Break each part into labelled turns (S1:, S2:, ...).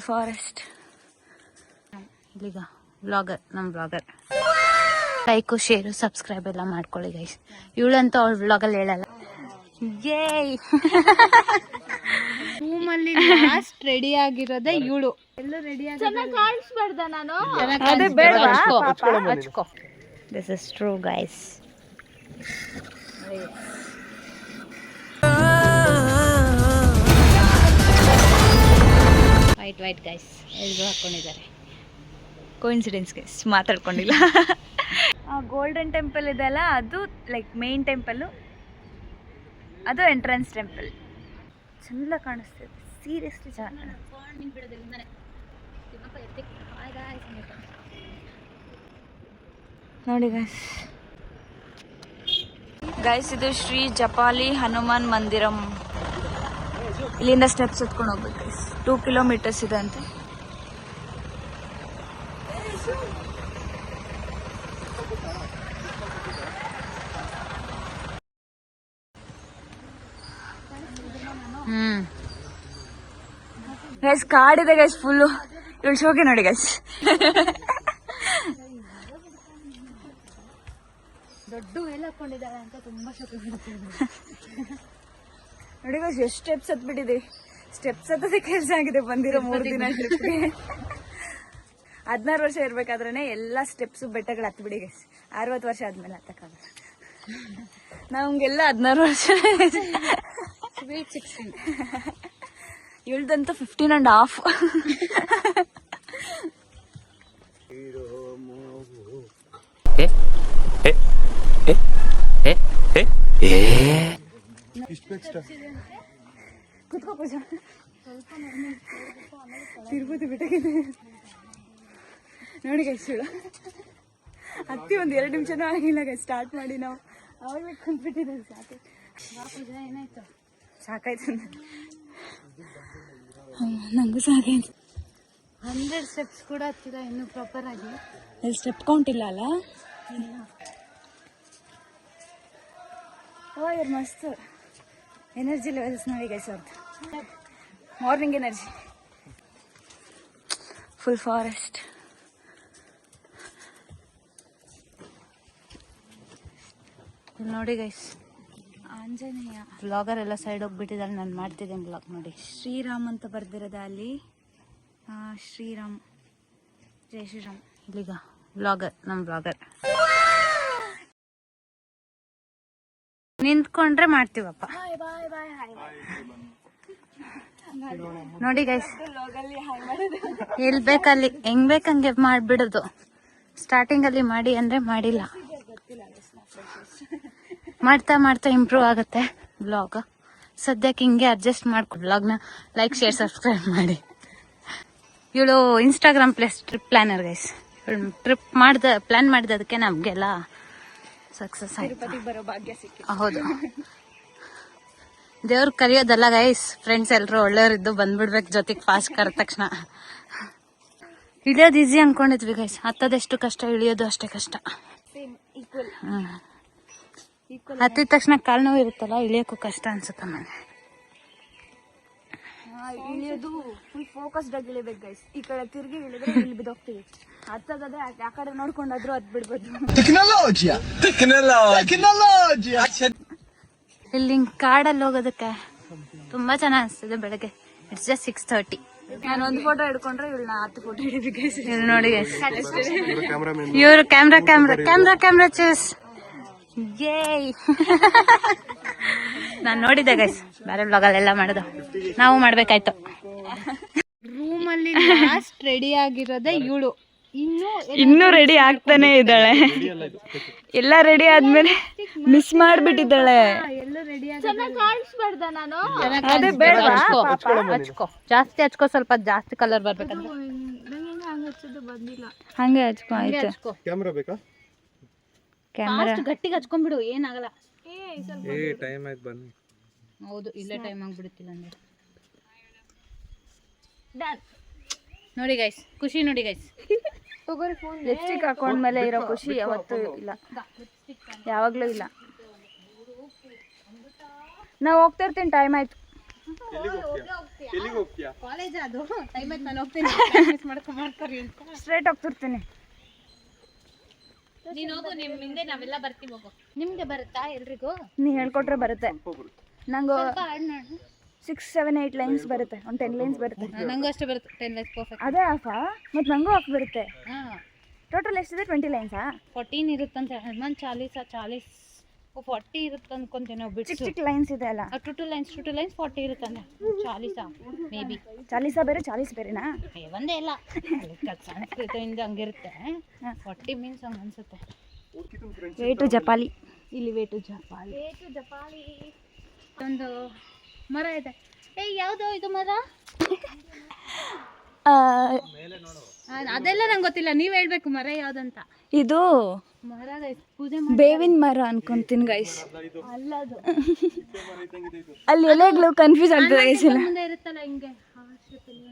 S1: Forest ಇಲ್ಲಿಗ blogger, ನಮ್ಮ blogger. Like share subscribe ಎಲ್ಲ ಮಾಡ್ಕೊಳ್ಳಿ ಗೈಸ್. ಇವಳಂತೂ ಅವಳ ಬ್ಲಾಗಲ್ಲಿ ಹೇಳಲ್ಲ.
S2: ರೂಮಲ್ಲಿ ಲಾಸ್ಟ್ ರೆಡಿ ಆಗಿರೋದೇ ಇವಳು. ಎಲ್ಲ ರೆಡಿ ಆಗಿ ಕಾಣಿಸ್ಬಾರ್ದ ನಾನು.
S1: This is true guys. White guys ಎಲ್ರು ಹಾಕೊಂಡಿದ್ದಾರೆ. ಕೋಇನ್ಸಿಡೆನ್ಸ್ ಗೈಸ್, ಮಾತಾಡ್ಕೊಂಡಿಲ್ಲ. ಗೋಲ್ಡನ್ ಟೆಂಪಲ್ ಇದೆಲ್ಲ, ಅದು ಲೈಕ್ ಮೇನ್ ಟೆಂಪಲ್ಲು, ಅದು ಎಂಟ್ರೆನ್ಸ್ ಟೆಂಪಲ್. ಚಂದ ಕಾಣಿಸ್ತಿದೆ, ಸೀರಿಯಸ್ಲಿ ಚೆನ್ನಾಗಿ. ನೋಡಿ ಗೈಸ್, ಇದು ಶ್ರೀ ಜಪಾಲಿ ಹನುಮಾನ್ ಮಂದಿರಂ. ಇಲ್ಲಿಂದ ಸ್ಟೆಪ್ಸ್ ಹತ್ಕೊಂಡು ಹೋಗ್ಬೇಕು ಗೈಸ್. 2 ಕಿಲೋಮೀಟರ್ಸ್ ಇದೆ ಅಂತ. ಗೈಸ್ ಕಾಡಿದೆ ಗೈಸ್ ಫುಲ್ಲು. ಇವಳು ಶೋಕೆ ನೋಡಿ ಗೈಸ್.
S2: ದೊಡ್ಡ ವೇಲ್ ಹಾಕೊಂಡಿದ್ದಾರೆ ಅಂತ ತುಂಬಾ ಶೋಕೆ
S1: ನೋಡಿ ಗೈಸ್, ಎಷ್ಟು ಸ್ಟೆಪ್ಸ್ ಹತ್ಬಿಟ್ಟಿದೆ. ಸ್ಟೆಪ್ಸ್ ಹತ್ತದೇ ಕೆಲಸ ಆಗಿದೆ ಬಂದಿರೋ 3 ದಿನ ಟ್ರಿಪ್ಗೆ. 16 ವರ್ಷ ಇರ್ಬೇಕಾದ್ರೆ ಎಲ್ಲ ಸ್ಟೆಪ್ಸು ಬೆಟ್ಟಗಳು ಹತ್ಬಿಡಿ ಗೈಸ್. 60 ವರ್ಷ ಆದ್ಮೇಲೆ ಹತ್ತಕ್ಕಾಗಲ್ಲ. ನಮ್ಗೆಲ್ಲ 16 ವರ್ಷ. ಇವಳ್ದಂತೂ 15.5. ಕುತ್ಕೋ ಪೂಜಾ, ತಿರುಪತಿ ಬೆಟ್ಟಕ್ಕೆ ನೋಡಿ ಗೈಸ್. ಹತ್ತಿ ಒಂದು 2 ನಿಮಿಷನೂ ಆಗಿಲ್ಲ ಗೈಸ್. ಸ್ಟಾರ್ಟ್ ಮಾಡಿ ನಾವು ಅವಾಗ ಕುಂತ್ಬಿಟ್ಟಿದ್ದೀವಿ.
S2: ಏನಾಯ್ತು?
S1: ಸಾಕಾಯ್ತು ನಂಗೂ ಸಾಕಾಯ್ತು.
S2: 100 ಸ್ಟೆಪ್ಸ್ ಕೂಡ ಹತ್ತಿಲ್ಲ ಇನ್ನು ಪ್ರಾಪರ್ ಆಗಿ.
S1: ಸ್ಟೆಪ್ ಕೌಂಟ್ ಇಲ್ಲ ಅಲ್ಲ. ಇವ್ರು ಮಸ್ತ್ ಎನರ್ಜಿ ಲೆವೆಲ್ಸ್ ನೋಡಿ ಗೈಸ್ ಅವ್ರದ್ದು. Morning energy. Full forest. ನೋಡಿ ಗೈಸ್, ಆಂಜನೇಯ ಬ್ಲಾಗರ್ ಎಲ್ಲ ಸೈಡ್ ಹೋಗ್ಬಿಟ್ಟಿದ್ದಾರೆ. ನಾನು ಮಾಡ್ತಿದ್ದೇನೆ ಬ್ಲಾಗ್ ನೋಡಿ. ಶ್ರೀರಾಮ್ ಅಂತ ಬರ್ದಿರೋದ ಅಲ್ಲಿ. ಶ್ರೀರಾಮ್, ಜೈ ಶ್ರೀರಾಮ್. ಇಲ್ಲಿಗ ಬ್ಲಾಗರ್, ನಮ್ಮ ಬ್ಲಾಗರ್. ನಿಂತ್ಕೊಂಡ್ರೆ ಮಾಡ್ತೀವಪ್ಪ. ನೋಡಿ ಗೈಸ್, ಎಲ್ಲಿ ಬೇಕಲ್ಲಿ ಹೆಂಗ್ ಬೇಕಂಗೆ ಮಾಡ್ಬಿಡೋದು. ಸ್ಟಾರ್ಟಿಂಗ್ ಅಲ್ಲಿ ಮಾಡಿ ಅಂದ್ರೆ ಮಾಡಿಲ್ಲ, ಮಾಡ್ತಾ ಮಾಡ್ತಾ ಇಂಪ್ರೂವ್ ಆಗುತ್ತೆ ಬ್ಲಾಗ್. ಸದ್ಯಕ್ಕೆ ಹಿಂಗೆ ಅಡ್ಜಸ್ಟ್ ಮಾಡ್ಕೊ. ಬ್ಲಾಗ್ನ ಲೈಕ್ ಶೇರ್ ಸಬ್ಸ್ಕ್ರೈಬ್ ಮಾಡಿ. ಇವಳು Instagram plus trip planner guys. Trip plan ಮಾಡಿದಕ್ಕೆ ನಮ್ಗೆಲ್ಲ ಸಕ್ಸಸ್ ಆಯ್ತು. ಬರೋ ಭಾಗ್ಯ ಸಿಕ್ಕಿದೆ. ಹೌದು, ದೇವ್ರ ಕರಿಯೋದಲ್ಲ ಗೈಸ್. ಫ್ರೆಂಡ್ಸ್ ಎಲ್ರು ಒಳ್ಳೆಯವ್ರಿದ್ದು ಬಂದ್ಬಿಡ್ಬೇಕು ಜೊತೆಗೆ ಫಾಸ್ಟ್ ಕರೆದ ತಕ್ಷಣ. ಇಳಿಯೋದು ಈಸಿ ಅನ್ಕೊಂಡಿದ್ವಿ ಗೈಸ್. ಹತ್ತದೆಷ್ಟು ಕಷ್ಟ, ಇಳಿಯೋದು ಅಷ್ಟೇ ಕಷ್ಟ. ಹತ್ತಿದ ತಕ್ಷಣ ಕಾಲು ನೋವು ಇರುತ್ತಲ್ಲ, ಇಳಿಯೋಕ್ಕೂ ಕಷ್ಟ ಅನ್ಸುತ್ತೆ. ಮನೆ ಇಳಿಯೋದು ಫುಲ್ ಫೋಕಸ್ಡ್ ಆಗಿ ಇಳಿಬೇಕು ಗೈಸ್. ಈ ಕಡೆ ತಿರುಗಿ ಇಳಿದ್ರೆ ಇಲ್ಲಿ ಬಿದ್ದೋಗ್ತೀವಿ. ಹತ್ತದೇ ಆ ಕಡೆ ನೋಡ್ಕೊಂಡಾದ್ರೂ ಹತ್ ಬಿಡ್ಬೋದು. ಇಲ್ಲಿ ಕಾಡಲ್ಲಿ ಹೋಗೋದಕ್ಕೆ ತುಂಬಾ ಚೆನ್ನಾಗಿ ಅನಿಸ್ತದೆ. ಬೆಳಗ್ಗೆ ಇಟ್ಸ್ ಜಸ್ಟ್ 6:30. ನಾನು ಒಂದು ಫೋಟೋ ಹಿಡ್ಕೊಂಡ್ರೆ ಇವಳನ್ನ 10 ಫೋಟೋ ಹಿಡಿಬೇಕು ಗೈಸ್. ನೋಡಿ ಗೈಸ್, ಇವರು ಕ್ಯಾಮ್ರಾ ಚೇಸ್. ನಾನು ನೋಡಿದ್ದೆ ಗೈಸ್, ಬೇರೆ ಬ್ಲಾಗಲ್ಲೆಲ್ಲ ಮಾಡೋದು. ನಾವು ಮಾಡ್ಬೇಕಾಯ್ತು.
S2: ರೂಮಲ್ಲಿ ಲಾಸ್ಟ್ ರೆಡಿ ಆಗಿರೋದೇ ಇವಳು.
S1: ಇನ್ನೂ ರೆಡಿ ಆಗ್ತಾನೆ ಇದ್ದಾಳೆ. ಎಲ್ಲ ರೆಡಿ ಆದ್ಮೇಲೆ ಮಿಸ್ ಮಾಡ್ಬಿಟ್ಟಿದ್ದಾಳೆ.
S2: ಎಲ್ಲ ರೆಡಿ ಕಾಣಿಸ್ಬಾರ್ದ ನಾನು.
S1: ಅದೇ ಬೇಡ, ಹಚ್ಕೋ, ಜಾಸ್ತಿ ಹಚ್ಕೋ, ಸ್ವಲ್ಪ ಜಾಸ್ತಿ ಕಲರ್ ಬರ್ಬೇಕಂದ್ರೆ.
S2: ಬಂದಿಲ್ಲ,
S1: ಹಂಗೆ ಹಚ್ಕೋ. ಆಯ್ತು,
S3: ಕ್ಯಾಮ್ರಾ ಬೇಕಾ?
S1: ಕ್ಯಾಮ್ರಾ
S2: ಗಟ್ಟಿಗೆ ಹಚ್ಕೊಂಡ್ಬಿಡು, ಏನಾಗಲ್ಲ.
S3: ಟೈಮ್ ಆಯ್ತು ಬನ್ನಿ.
S2: ಹೌದು, ಇಲ್ಲೇ ಟೈಮ್ ಆಗ್ಬಿಡುತ್ತಿಲ್ಲ ಅಂದ್ರೆ.
S1: ನೋಡಿ ಗೈಸ್, ಖುಷಿ ನೋಡಿ ಗೈಸ್. ಲಿಪ್ಸ್ಟಿಕ್ ಹಾಕೊಂಡ್ಮೇಲೆ ಇರೋ ಖುಷಿ ಯಾವತ್ತೂ ಇಲ್ಲ, ಯಾವಾಗ್ಲೂ ಇಲ್ಲ. ನಾವು ಹೋಗ್ತಾ ಇರ್ತೀನಿ, ಟೈಮ್ ಆಯ್ತು.
S3: ಎಲ್ಲಿಗೆ ಹೋಗ್ತೀಯಾ?
S2: ಕಾಲೇಜ್ ಅದು ಟೈಮ್ ಆಯ್ತು ನಾನು ಹೋಗ್ತೀನಿ ಮಾಡ್ಕೊರಿ ಅಂತ
S1: ಸ್ಟ್ರೇಟ್ ಹೋಗ್ತಿರ್ತೀನಿ.
S2: ನೀನು ಹೋಗು, ನಿಮ್ಮ ಹಿಂದೆ ನಾವೆಲ್ಲ ಬರ್ತೀವಿ. ಹೋಗು. ನಿಮ್ಗೆ ಬರುತ್ತಾ ಎಲ್ರಿಗೂ?
S1: ನೀ ಹೇಳ್ಕೊಟ್ರೆ ಬರುತ್ತೆ. ನಂಗೆ
S2: ಸ್ವಲ್ಪ ಹಾಡು ನೋಡು.
S1: 6, 7, 8 ಲೈನ್ಸ್ ಬರುತ್ತೆ. ಒಂದು 10 ಲೈನ್ಸ್ ಬರುತ್ತೆ.
S2: ನಂಗೂ ಅಷ್ಟೇ ಬರುತ್ತೆ. 10 ಲೈನ್ಸ್ ಪರ್ಫೆಕ್ಟ್.
S1: ಅದೇ ಆಫಾ? ಮತ್ತು ನಂಗೂ ಆಫ್ ಬರುತ್ತೆ.
S2: ಹಾಂ,
S1: ಟೋಟಲ್ ಎಷ್ಟಿದೆ? 20 ಲೈನ್ಸಾ?
S2: 14 ಇರುತ್ತಂತೆ. ಹನುಮಾನ್ 40 40 ಇರುತ್ತೆ ಅನ್ಕೊಂತೇನೆ ನಾವು ಬಿಟ್ಟು.
S1: ಚಿಕ್ಕ ಲೈನ್ಸ್ ಇದೆ ಅಲ್ಲ?
S2: 2 ಲೈನ್ಸ್ 40 ಇರುತ್ತಂತೆ. 40 ಮೇ ಬಿ.
S1: 40 ಬೇರೆ 40 ಬೇರೆನಾ?
S2: ಒಂದೇ ಇಲ್ಲ, ಸಂಸ್ಕೃತದಿಂದ ಹಂಗಿರುತ್ತೆ. 40 ಮೀನ್ಸ್ ಹಂಗೆ ಅನ್ಸುತ್ತೆ.
S1: ವೇಟು ಜಪಾಲಿ.
S2: ಇಲ್ಲಿ ವೇಟು ಜಪಾಲಿ. ಒಂದು ಮರ ಇದೆ. ಯಾವುದು ಇದು ಮರ? ಅದೆಲ್ಲ ನಂಗೆ ಗೊತ್ತಿಲ್ಲ, ನೀವು ಹೇಳ್ಬೇಕು ಮರ ಯಾವ್ದಂತ.
S1: ಇದು
S2: ಮರ ಪೂಜೆ
S1: ಬೇವಿನ ಮರ ಅನ್ಕೊಂತೀನಿ ಗೈಸ್.
S2: ಅಲ್ಲ, ಅದು
S1: ಅಲ್ಲಿ ಎಲೆಗಳು ಕನ್ಫ್ಯೂಸ್ ಆಗ್ತದೆ ಗೈಸ್.
S2: ಮುಂದೆ ಇರುತ್ತಲ್ಲ ಹಿಂಗೆ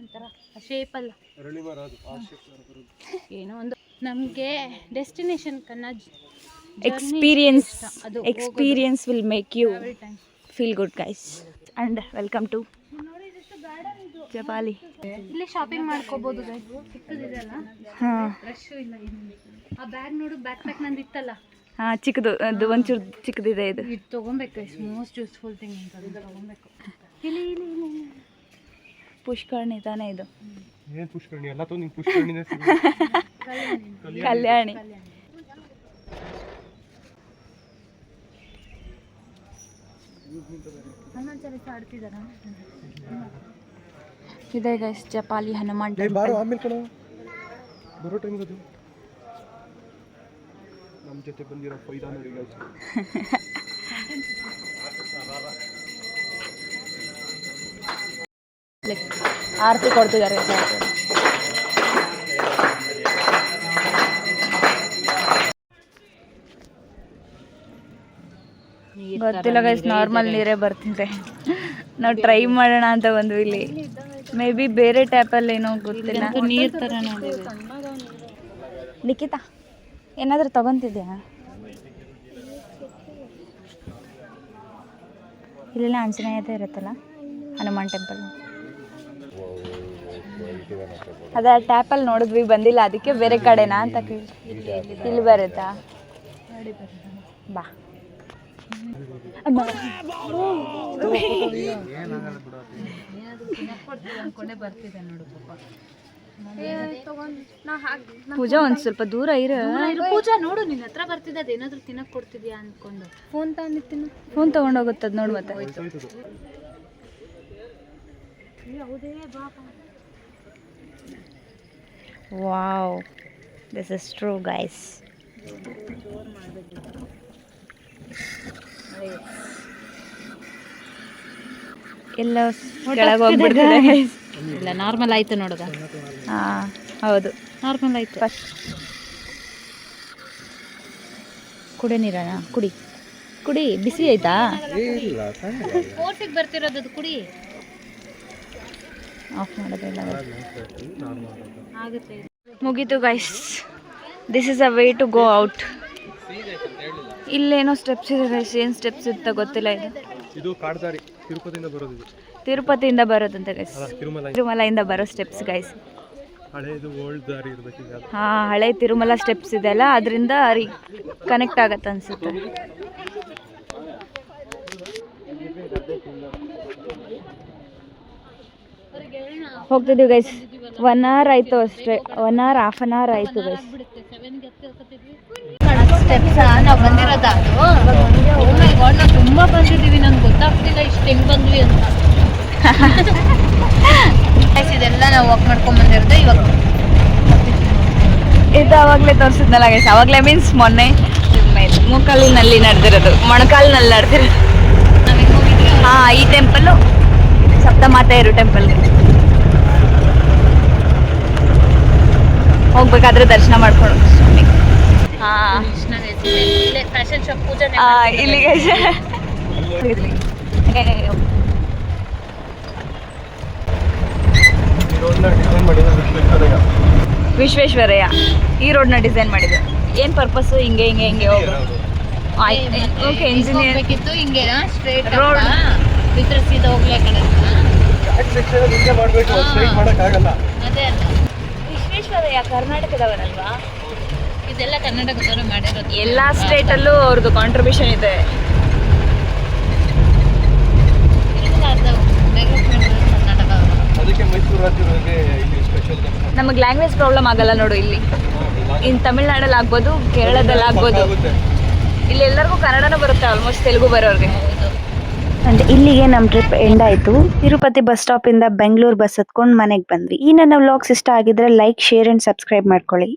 S2: ಒಂಥರ ಶೇಪಲ್ಲ, ಏನೋ ಒಂದು. ನಮಗೆ ಡೆಸ್ಟಿನೇಷನ್ ಕನ್ನ
S1: experience will make you feel good guys. And welcome to Japali.
S2: ಇಲ್ಲಿ ಶಾಪಿಂಗ್ ಮಾಡ್ಕೋಬಹುದು ಗೈಸ್. ಚಿಕ್ಕದಿದೆ ಅಲ್ಲ,
S1: ಹಾಂ
S2: ರಶ್ ಇಲ್ಲ. ಆ ಬ್ಯಾಗ್ ನೋಡು, ಬ್ಯಾಕ್ ಪ್ಯಾಕ್ ನಂದು ಇತ್ತಲ್ಲ.
S1: ಹಾಂ, ಚಿಕ್ಕದು. ಅದು ಒಂಚೂರು ಚಿಕ್ಕದಿದೆ. ಇದು
S2: ತೊಗೊಬೇಕು ಗೈಸ್, ಮೋಸ್ಟ್ ಯೂಸ್ಫುಲ್ ಥಿಂಗ್ ಅಂತ. ತೊಗೊಬೇಕು. ಇಲ್ಲಿ ಇಲ್ಲಿ ಇಲ್ಲಿ
S1: ಪುಷ್ಕರ್ಣಿ ತಾನೇ ಇದು?
S3: ಏನು ಪುಷ್ಕರ್ಣಿ? ಎಲ್ಲ ತೋ ನಿಂಗೆ ಪುಷ್ಕರ್ಣಿನೇ
S1: ಕಲ್ಯಾಣಿ.
S2: ಆಡ್ತಿದಾರ
S1: ಇದೆ ಗೈಸ್ ಜಪಾಲಿ ಹನುಮಾನ್ ಟೆಂಪಲ್.
S3: ಬಾರೋ ಆಮೇಲೆ ಕಣ ಬರೋ ಟೈಮ್ ಅದು ನಮ್ಮ ಜೊತೆ ಬಂದಿರೋ ಫೈದಾ ನೋಡಿ ಗೈಸ್.
S1: ಆರತಿ ಕೊಡ್ತಿದ್ದಾರೆ. ಗೊತ್ತಿಲ್ಲ ಗೈಸ್, ನಾರ್ಮಲ್ ನೀರೇ ಬರ್ತಿದೆ. ನಾವು ಟ್ರೈ ಮಾಡೋಣ ಅಂತ ಬಂದ್ವಿ ಇಲ್ಲಿ. ಮೇ ಬಿ ಬೇರೆ ಟ್ಯಾಪಲ್ಲಿ ಏನೋ ಗೊತ್ತಿಲ್ಲ.
S2: ನೀರು ಥರನೇ ಇದೆ.
S1: ಲಿಖಿತ ಏನಾದರೂ ತಗೊಂತಿದ್ಯಾ? ಇಲ್ಲೆಲ್ಲ ಆಂಜನೇಯತೆ ಇರುತ್ತಲ್ಲ, ಹನುಮಾನ್ ಟೆಂಪಲ್. ಅದೇ ಟ್ಯಾಪಲ್ಲಿ ನೋಡಿದ್ವಿ, ಬಂದಿಲ್ಲ, ಅದಕ್ಕೆ ಬೇರೆ ಕಡೆನಾ ಅಂತ ಕೇಳಿ. ಇಲ್ಲಿ ಬರುತ್ತಾ? ಬಾ. ಪೂಜಾ ಒಂದ್ ಸ್ವಲ್ಪ ದೂರ ಇರ.
S2: ಪೂಜಾ ನೋಡು, ನಿನ್ನ ಹತ್ರ ಬರ್ತಿದ್ದ ಅದೇನಾದ್ರೂ ತಿನ್ನಕ್ ಕೊಡ್ತಿದ್ಯಾ ಅನ್ಕೊಂಡು. ಫೋನ್ ತಗೊಂಡಿರ್ತೀನಿ.
S1: ಫೋನ್ ತಗೊಂಡೋಗುತ್ತದ ನೋಡು. ಮತ್ತೆ wow, this is true guys. ಎಲ್ಲ ಕೆಳಗೆ ಹೋಗ್ಬಿಡ್ತದೆ.
S2: ಇಲ್ಲ, ನಾರ್ಮಲ್ ಆಯ್ತು ನೋಡುದ.
S1: ಹಾಂ ಹೌದು,
S2: ನಾರ್ಮಲ್ ಆಯ್ತು.
S1: ಫಸ್ಟ್ ಕುಡಿ ನೀರಣ್ಣ, ಕುಡಿ ಕುಡಿ. ಬಿಸಿ ಆಯ್ತಾ?
S2: ಫೋರ್ಸಿಗೆ ಬರ್ತಿರೋದು ಕುಡಿ.
S1: ಆಫ್ ಮಾಡೋದಿಲ್ಲ.
S2: ಆಗುತ್ತೆ.
S1: ಮುಗೀತು guys. This is a way to go out. ಇಲ್ಲೇನೋ ಸ್ಟೆಪ್ಸ್ ಇದೆ ಗೈಸ್. ಏನು ಸ್ಟೆಪ್ಸ್ ಇತ್ತ ಗೊತ್ತಿಲ್ಲ.
S3: ಇದು ಕಾಡ್ದಾರಿ, ತಿರುಪತಿಯಿಂದ ಬರೋದು. ಇದು
S1: ತಿರುಪತಿಯಿಂದ ಬರೋದಂತ ಗೈಸ್. ತಿರುಮಲೆಯಿಂದ ಬರೋ ಸ್ಟೆಪ್ಸ್ ಗೈಸ್.
S3: ಹಳೇದು ಓಲ್ಡ್ ದಾರಿ ಇರಬೇಕೀಗ.
S1: ಹಾಂ, ಹಳೆ ತಿರುಮಲ ಸ್ಟೆಪ್ಸ್ ಇದೆ ಅಲ್ಲ, ಅದರಿಂದ ಕನೆಕ್ಟ್ ಆಗತ್ತೆ ಅನ್ಸುತ್ತೆ. ಹೋಗ್ತಿದ್ದೀವಿ ಗೈಸ್. 1 hour ಆಯಿತು ಅಷ್ಟೇ. 1 hour, half an hour ಆಯಿತು ಗೈಸ್.
S2: ಸ್ಟೆಪ್ಸ್ ನಾವು ಬಂದಿರೋದ? ನಾವು ತುಂಬಾ ಬಂದಿದ್ದೀವಿ, ನಂಗೆ ಗೊತ್ತಾಗ್ತಿಲ್ಲ ಇಷ್ಟು ಹೆಂಗ್ ಬಂದ್ವಿ ಅಂತ. ಇದೆಲ್ಲ ನಾವು ವಾಕ್ ಮಾಡ್ಕೊಂಡ್ ಬಂದಿರೋದು. ಇವಾಗ
S1: ಇದು ಅವಾಗಲೇ ತೋರಿಸಿದ್ನಲ್ಲ ಗೈಸ್. ಅವಾಗಲೇ ಮೀನ್ಸ್ ಮೊನ್ನೆ ಮೂಕಾಲಿನಲ್ಲಿ ನಡೆದಿರೋದು, ಮೊಣಕಾಲಿನಲ್ಲಿ ನಡೆದಿರೋದು. ಹಾಂ, ಈ ಟೆಂಪಲ್ಲು ಸಪ್ತಮಾತೆಯರು ಟೆಂಪಲ್ಗೆ ಹೋಗ್ಬೇಕಾದ್ರೆ ದರ್ಶನ ಮಾಡ್ಕೊಂಡು. ಹಾಂ,
S2: ಫ್ಯಾಷನ್ ಶಾಪ್ ಪೂಜೆ
S1: ಇಲ್ಲಿಗೆ ವಿಶ್ವೇಶ್ವರಯ್ಯ ಈ ರೋಡ್ನ ಡಿಸೈನ್ ಮಾಡಿದೆ. ಏನು ಪರ್ಪಸ್ಸು? ಹಿಂಗೆ ಹಿಂಗೆ ಹಿಂಗೆ ಹೋಗು. ಓಕೆ, ಇಂಜಿನಿಯರ್
S2: ಬೇಕಿತ್ತು ಹಿಂಗೆ ಸ್ಟ್ರೇಟ್
S1: ರೋಡ್
S2: ಸೀದಾ ಹೋಗ್ಲಿ ಆ ಕಡೆ.
S3: ಸೆಕ್ಷನ್ ಹಿಂಗೆ ಮಾಡಬೇಕು, ಸ್ಟ್ರೈಟ್ ಮಾಡೋಕ್ಕಾಗಲ್ಲ.
S1: ಅದೇ ಅಲ್ಲ,
S2: ವಿಶ್ವೇಶ್ವರಯ್ಯ ಕರ್ನಾಟಕದವರಲ್ವಾ?
S1: ಇದೆಲ್ಲ ಕರ್ನಾಟಕದವರು ಮಾಡಿರೋದು.
S2: ಎಲ್ಲಾ ಸ್ಟೇಟ್ ಅಲ್ಲೂ ಅವ್ರದ್ದು ಕಾಂಟ್ರಿಬ್ಯೂಷನ್ ಇದೆ.
S1: ಡೆವಲಪ್ ಮಾಡಿರೋದು ಕರ್ನಾಟಕ ಅವರು.
S3: ಅದಕ್ಕೆ ಮೈಸೂರು ರಾಜ್ಯದವರಿಗೆ ಇಲ್ಲಿ ಸ್ಪೆಷಲ್.
S2: ನಮಗೆ ಲ್ಯಾಂಗ್ವೇಜ್ ಪ್ರಾಬ್ಲಮ್ ಆಗಲ್ಲ ನೋಡು. ಇಲ್ಲಿ ಇನ್ ತಮಿಳ್ನಾಡಲ್ಲಿ ಆಗ್ಬೋದು, ಕೇರಳದಲ್ಲಿ ಆಗ್ಬೋದು. ಇಲ್ಲಿ ಎಲ್ಲರಿಗೂ ಕನ್ನಡನೂ ಬರುತ್ತೆ, ಆಲ್ಮೋಸ್ಟ್ ತೆಲುಗು ಬರೋರಿಗೆ.
S4: ಅಂಡ್ ಇಲ್ಲಿಗೆ ನಮ್ಮ ಟ್ರಿಪ್ ಎಂಡ್ ಆಯ್ತು. ತಿರುಪತಿ ಬಸ್ ಸ್ಟಾಪ್ ಇಂದ ಬೆಂಗಳೂರು ಬಸ್ ಹತ್ಕೊಂಡು ಮನೆಗೆ ಬಂದ್ವಿ. ಈ ನನ್ನ ವ್ಲಾಗ್ಸ್ ಇಷ್ಟ ಆಗಿದ್ರೆ ಲೈಕ್, ಶೇರ್ ಅಂಡ್ ಸಬ್ಸ್ಕ್ರೈಬ್ ಮಾಡ್ಕೊಳ್ಳಿ.